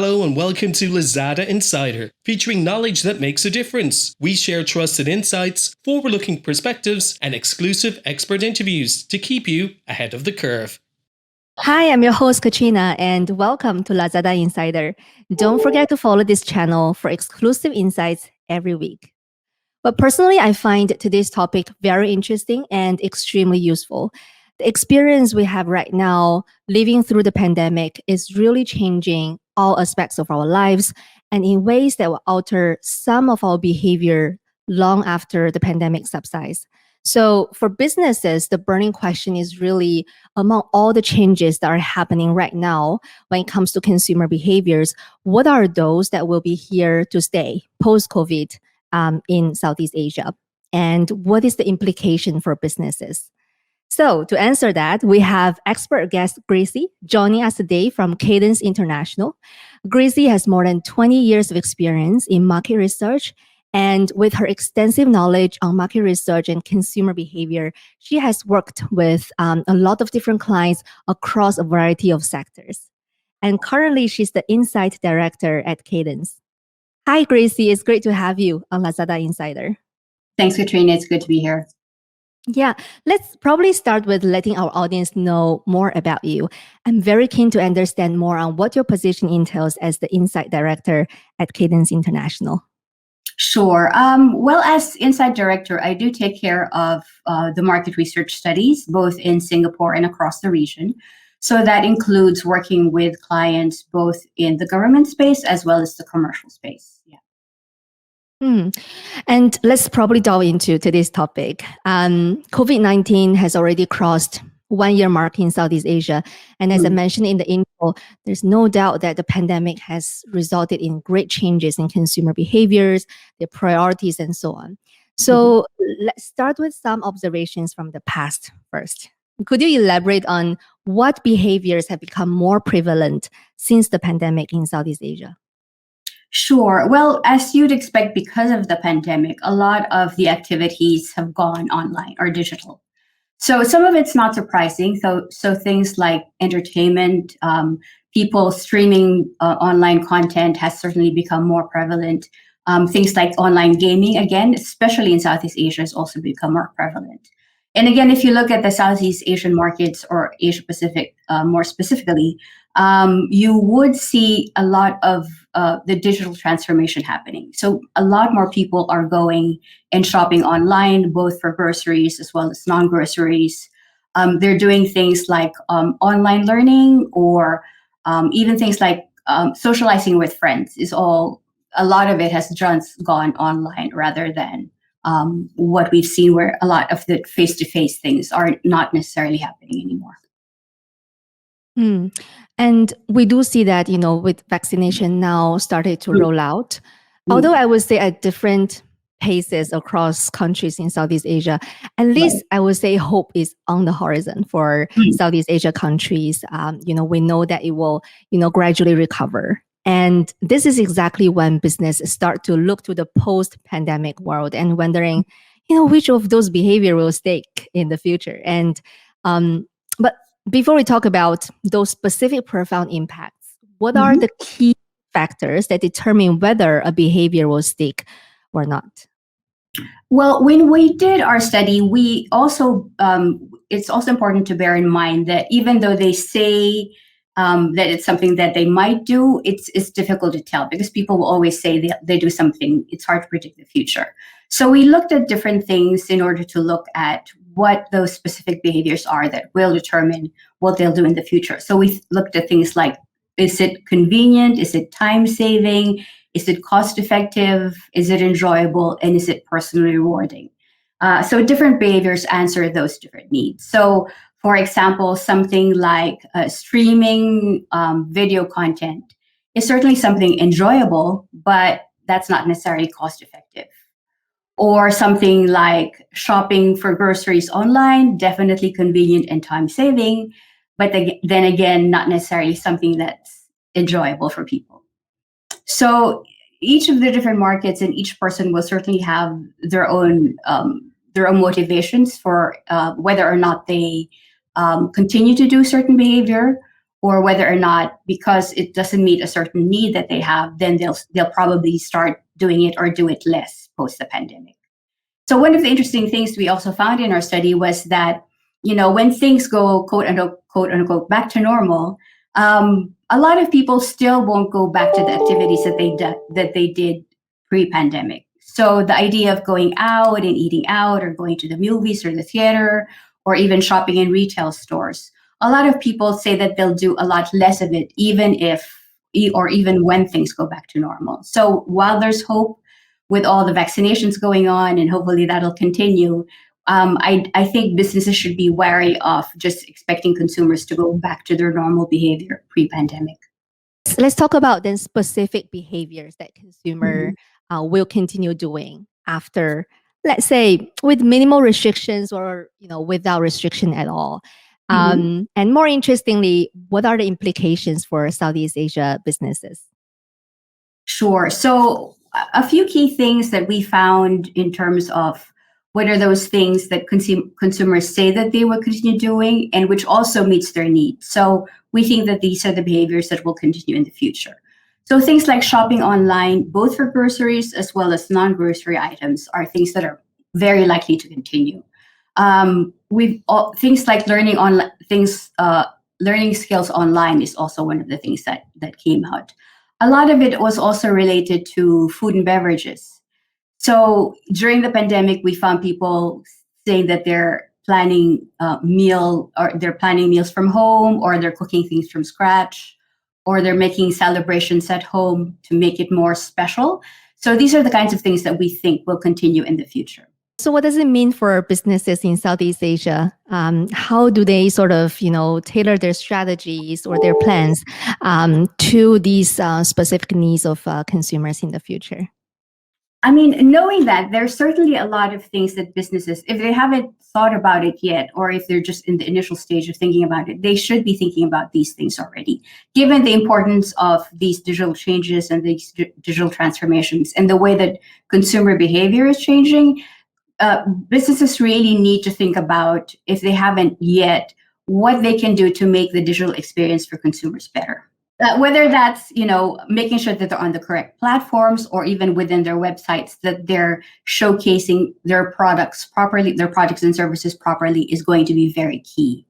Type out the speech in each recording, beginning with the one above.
Hello and welcome to Lazada Insider, featuring knowledge that makes a difference. We share trusted insights, forward-looking perspectives, and exclusive expert interviews to keep you ahead of the curve. Hi, I'm your host, Katrina, and welcome to Lazada Insider. Don't forget to follow this channel for exclusive insights every week. But personally, I find today's topic very interesting and extremely useful. The experience we have right now, living through the pandemic, is really changing all aspects of our lives and in ways that will alter some of our behavior long after the pandemic subsides. So, for businesses, the burning question is really among all the changes that are happening right now when it comes to consumer behaviors, what are those that will be here to stay post COVID in Southeast Asia? And what is the implication for businesses? So, to answer that, we have expert guest Gracie joining us today from Kadence International. Gracie has more than 20 years of experience in market research. And with her extensive knowledge on market research and consumer behavior, she has worked with a lot of different clients across a variety of sectors. And currently, she's the Insight Director at Kadence. Hi, Gracie. It's great to have you on Lazada Insider. Thanks, Katrina. It's good to be here. Yeah, let's probably start with letting our audience know more about you. I'm very keen to understand more on what your position entails as the Insight Director at Kadence International. Sure. Well, as Insight Director, I do take care of the market research studies, both in Singapore and across the region. So that includes working with clients both in the government space as well as the commercial space. Yeah. And let's probably delve into today's topic. COVID-19 has already crossed 1 year mark in Southeast Asia. And as I mentioned in the intro, there's no doubt that the pandemic has resulted in great changes in consumer behaviors, their priorities, and so on. So let's start with some observations from the past first. Could you elaborate on what behaviors have become more prevalent since the pandemic in Southeast Asia? Sure. Well, as you'd expect, because of the pandemic, a lot of the activities have gone online or digital. So some of it's not surprising. So things like entertainment, people streaming online content has certainly become more prevalent. Things like online gaming, again, especially in Southeast Asia, has also become more prevalent. And again, if you look at the Southeast Asian markets or Asia Pacific more specifically, you would see a lot of the digital transformation happening. So a lot more people are going and shopping online, both for groceries as well as non-groceries. They're doing things like online learning or even things like socializing with friends a lot of it has just gone online rather than what we've seen where a lot of the face-to-face things are not necessarily happening anymore. And we do see that, with vaccination now started to roll out, although I would say at different paces across countries in Southeast Asia, at least I would say hope is on the horizon for Southeast Asia countries. We know that it will, gradually recover. And this is exactly when businesses start to look to the post-pandemic world and wondering, which of those behavior will stick in the future. And but before we talk about those specific profound impacts, what are the key factors that determine whether a behavior will stick or not? Well, when we did our study, we also it's also important to bear in mind that even though they say that it's something that they might do, it's difficult to tell because people will always say they do something. It's hard to predict the future. So we looked at different things in order to look at what those specific behaviors are that will determine what they'll do in the future. So we looked at things like, is it convenient? Is it time saving? Is it cost effective? Is it enjoyable? And is it personally rewarding? So different behaviors answer those different needs. So for example, something like streaming video content is certainly something enjoyable, but that's not necessarily cost effective. Or something like shopping for groceries online, definitely convenient and time saving, but then again, not necessarily something that's enjoyable for people. So each of the different markets and each person will certainly have their own motivations for whether or not they continue to do certain behavior or whether or not because it doesn't meet a certain need that they have, then they'll probably start doing it or do it less post the pandemic. So one of the interesting things we also found in our study was that, when things go quote unquote back to normal, a lot of people still won't go back to the activities that they did pre-pandemic. So the idea of going out and eating out, or going to the movies or the theater, or even shopping in retail stores, a lot of people say that they'll do a lot less of it, even when things go back to normal. So while there's hope with all the vaccinations going on, and hopefully that'll continue, I think businesses should be wary of just expecting consumers to go back to their normal behavior pre-pandemic. Let's talk about then specific behaviors that Mhm. consumer will continue doing after, let's say, with minimal restrictions or without restriction at all. Mhm. And more interestingly, what are the implications for Southeast Asia businesses? Sure. So a few key things that we found in terms of what are those things that consumers say that they will continue doing, and which also meets their needs. So we think that these are the behaviors that will continue in the future. So things like shopping online, both for groceries as well as non-grocery items, are things that are very likely to continue. Things like learning skills online is also one of the things that came out. A lot of it was also related to food and beverages. So during the pandemic, we found people saying that they're planning they're planning meals from home, or they're cooking things from scratch, or they're making celebrations at home to make it more special. So these are the kinds of things that we think will continue in the future. So what does it mean for businesses in Southeast Asia? How do they sort of, tailor their strategies or their plans to these specific needs of consumers in the future? I mean, knowing that there's certainly a lot of things that businesses, if they haven't thought about it yet, or if they're just in the initial stage of thinking about it, they should be thinking about these things already, given the importance of these digital changes and these digital transformations and the way that consumer behavior is changing. Businesses really need to think about, if they haven't yet, what they can do to make the digital experience for consumers better. Whether that's making sure that they're on the correct platforms, or even within their websites that they're showcasing their products properly, their products and services properly, is going to be very key.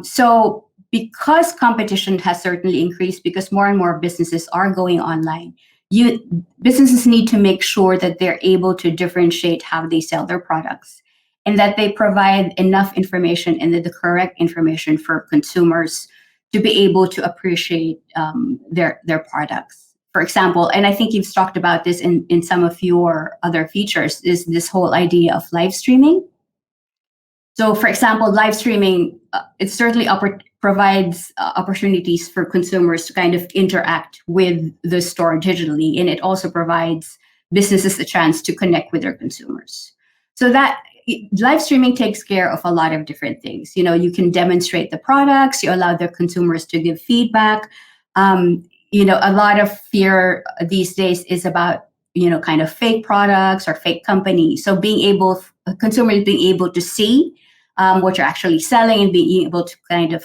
So because competition has certainly increased, because more and more businesses are going online, businesses need to make sure that they're able to differentiate how they sell their products, and that they provide enough information and the correct information for consumers to be able to appreciate their products. For example, and I think you've talked about this in some of your other features, is this whole idea of live streaming. So, for example, live streaming, it certainly provides opportunities for consumers to kind of interact with the store digitally, and it also provides businesses a chance to connect with their consumers. So that live streaming takes care of a lot of different things. You can demonstrate the products, you allow the consumers to give feedback. A lot of fear these days is about kind of fake products or fake companies. So consumers being able to see what you're actually selling, and being able to kind of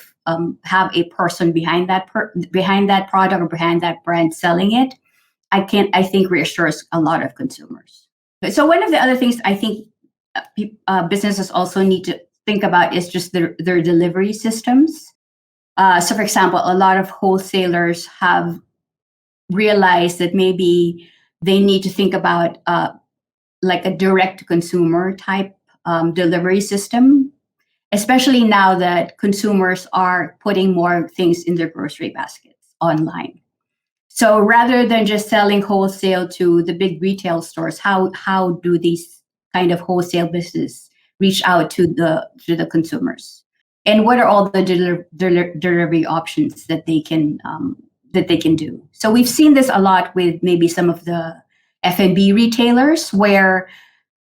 have a person behind that product or behind that brand selling it, I think reassures a lot of consumers. So one of the other things I think businesses also need to think about is just their delivery systems. So, for example, a lot of wholesalers have realized that maybe they need to think about like a direct consumer type delivery system, especially now that consumers are putting more things in their grocery baskets online. So rather than just selling wholesale to the big retail stores, how do these kind of wholesale business reach out to the consumers? And what are all the delivery options that they can do? So we've seen this a lot with maybe some of the F&B retailers, where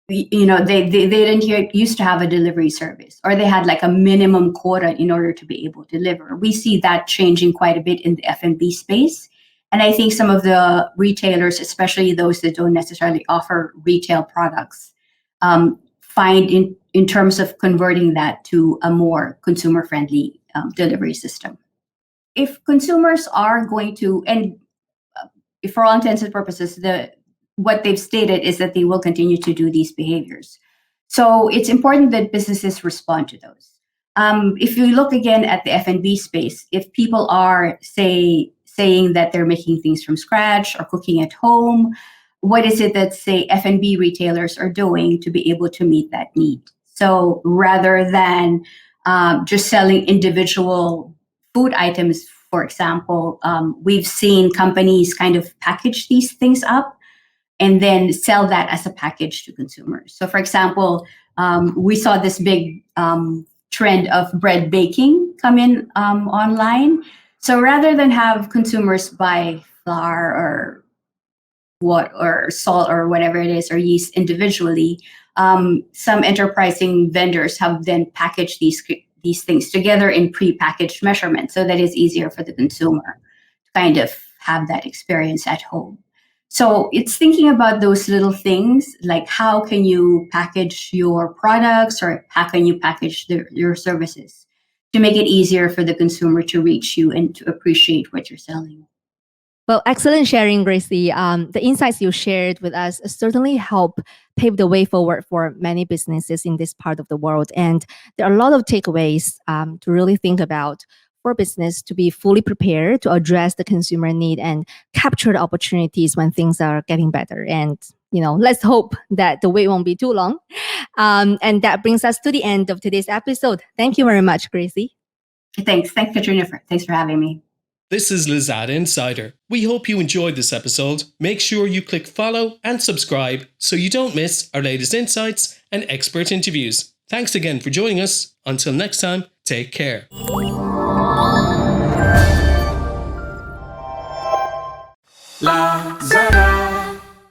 they didn't used to have a delivery service, or they had like a minimum quota in order to be able to deliver. We see that changing quite a bit in the F&B space. And I think some of the retailers, especially those that don't necessarily offer retail products, find in terms of converting that to a more consumer-friendly delivery system. if consumers are going to, and for all intents and purposes, what they've stated is that they will continue to do these behaviors. So it's important that businesses respond to those. If you look again at the F&B space, if people are saying that they're making things from scratch or cooking at home, what is it that, say, F&B retailers are doing to be able to meet that need? So rather than just selling individual food items, for example, we've seen companies kind of package these things up and then sell that as a package to consumers. So, for example, we saw this big trend of bread baking come in online. So rather than have consumers buy flour or salt or whatever it is, or yeast individually, some enterprising vendors have then packaged these things together in pre-packaged measurements, so that it's easier for the consumer to kind of have that experience at home. So it's thinking about those little things, like how can you package your products, or how can you package your services to make it easier for the consumer to reach you and to appreciate what you're selling. Well, excellent sharing, Gracie. The insights you shared with us certainly help pave the way forward for many businesses in this part of the world. And there are a lot of takeaways to really think about for business to be fully prepared to address the consumer need and capture the opportunities when things are getting better. And, let's hope that the wait won't be too long. And that brings us to the end of today's episode. Thank you very much, Gracie. Thanks, Katrina. Thanks for having me. This is Lazada Insider. We hope you enjoyed this episode. Make sure you click follow and subscribe so you don't miss our latest insights and expert interviews. Thanks again for joining us. Until next time, take care. Lazada.